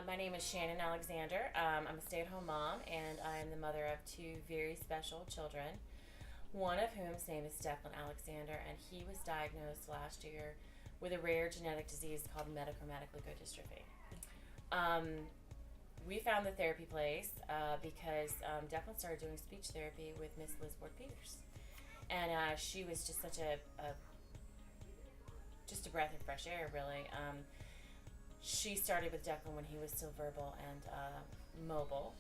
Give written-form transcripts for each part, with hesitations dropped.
My name is Shannon Alexander. I'm a stay-at-home mom, and I am the mother of two very special children. One of whom's name is Declan Alexander, and he was diagnosed last year with a rare genetic disease called metachromatic leukodystrophy. We found the therapy place because Declan started doing speech therapy with Miss Liz Ward Peters, and she was just such just a breath of fresh air, really. She started with Declan when he was still verbal and mobile.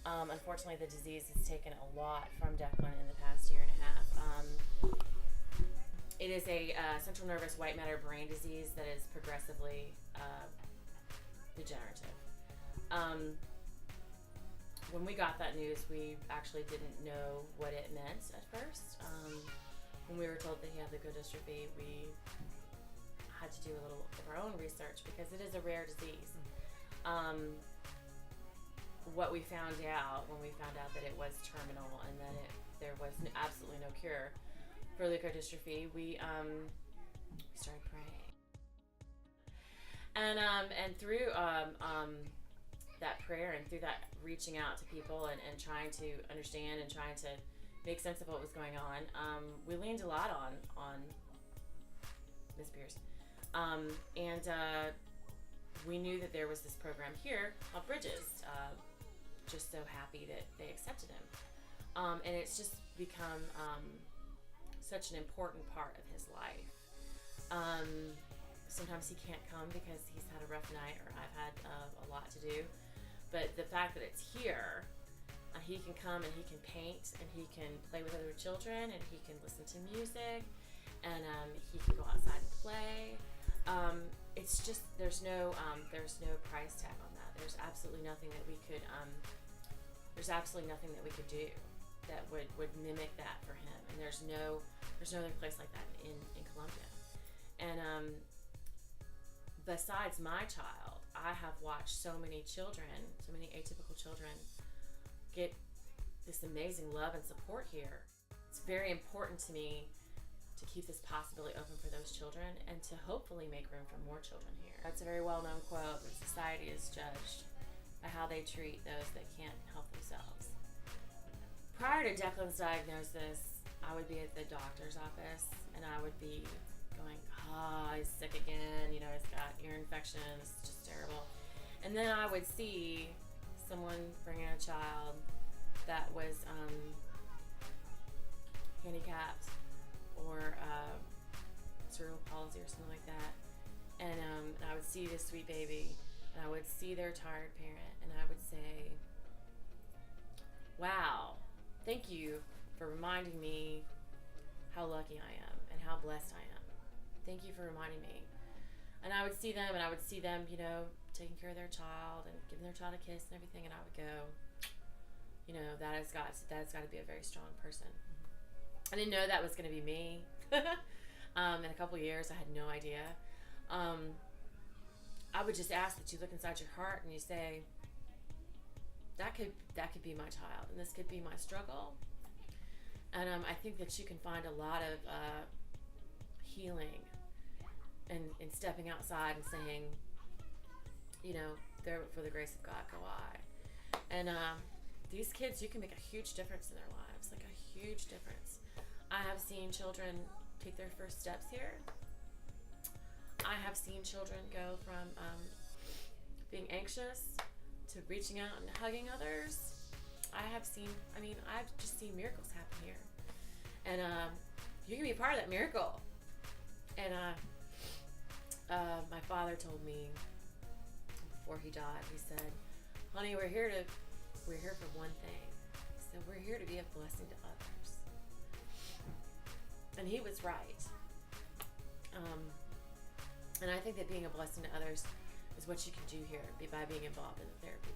Unfortunately, the disease has taken a lot from Declan in the past year and a half. It is a central nervous white matter brain disease that is progressively degenerative. When we got that news, we actually didn't know what it meant at first. When we were told that he had leukodystrophy, we had to do a little of our own research because it is a rare disease. What we found out when we found out that it was terminal and that there was absolutely no cure for leukodystrophy, we started praying. And through that prayer and through that reaching out to people and trying to understand and trying to make sense of what was going on, we leaned a lot on Miss Pierce. We knew that there was this program here called Bridges. Just so happy that they accepted him. And it's just become such an important part of his life. Sometimes he can't come because he's had a rough night or I've had a lot to do. But the fact that it's here, he can come and he can paint and he can play with other children and he can listen to music and he can go outside and play. It's just there's no price tag on that. There's absolutely nothing that we could do that would mimic that for him. And there's no other place like that in Columbia. And besides my child, I have watched so many atypical children get this amazing love and support here. It's very important to me to keep this possibility open for those children and to hopefully make room for more children here. That's a very well-known quote that society is judged by how they treat those that can't help themselves. Prior to Declan's diagnosis, I would be at the doctor's office and I would be going, he's sick again, he's got ear infections, it's just terrible. And then I would see someone bring in a child that was handicapped or cerebral palsy or something like that. And I would see this sweet baby and I would see their tired parent and I would say, wow, thank you for reminding me how lucky I am and how blessed I am. Thank you for reminding me. And I would see them taking care of their child and giving their child a kiss and everything, and I would go, that has got to be a very strong person. I didn't know that was going to be me. In a couple of years, I had no idea. I would just ask that you look inside your heart and you say, that could be my child, and this could be my struggle. And I think that you can find a lot of healing in stepping outside and saying, there for the grace of God go I. And these kids, you can make a huge difference in their lives, like a huge difference. I have seen children take their first steps here. I have seen children go from being anxious to reaching out and hugging others. I've just seen miracles happen here. And you can be a part of that miracle. And my father told me before he died, he said, honey, we're here for one thing. He said, we're here to be a blessing to others. And he was right. And I think that being a blessing to others is what you can do here by being involved in the therapy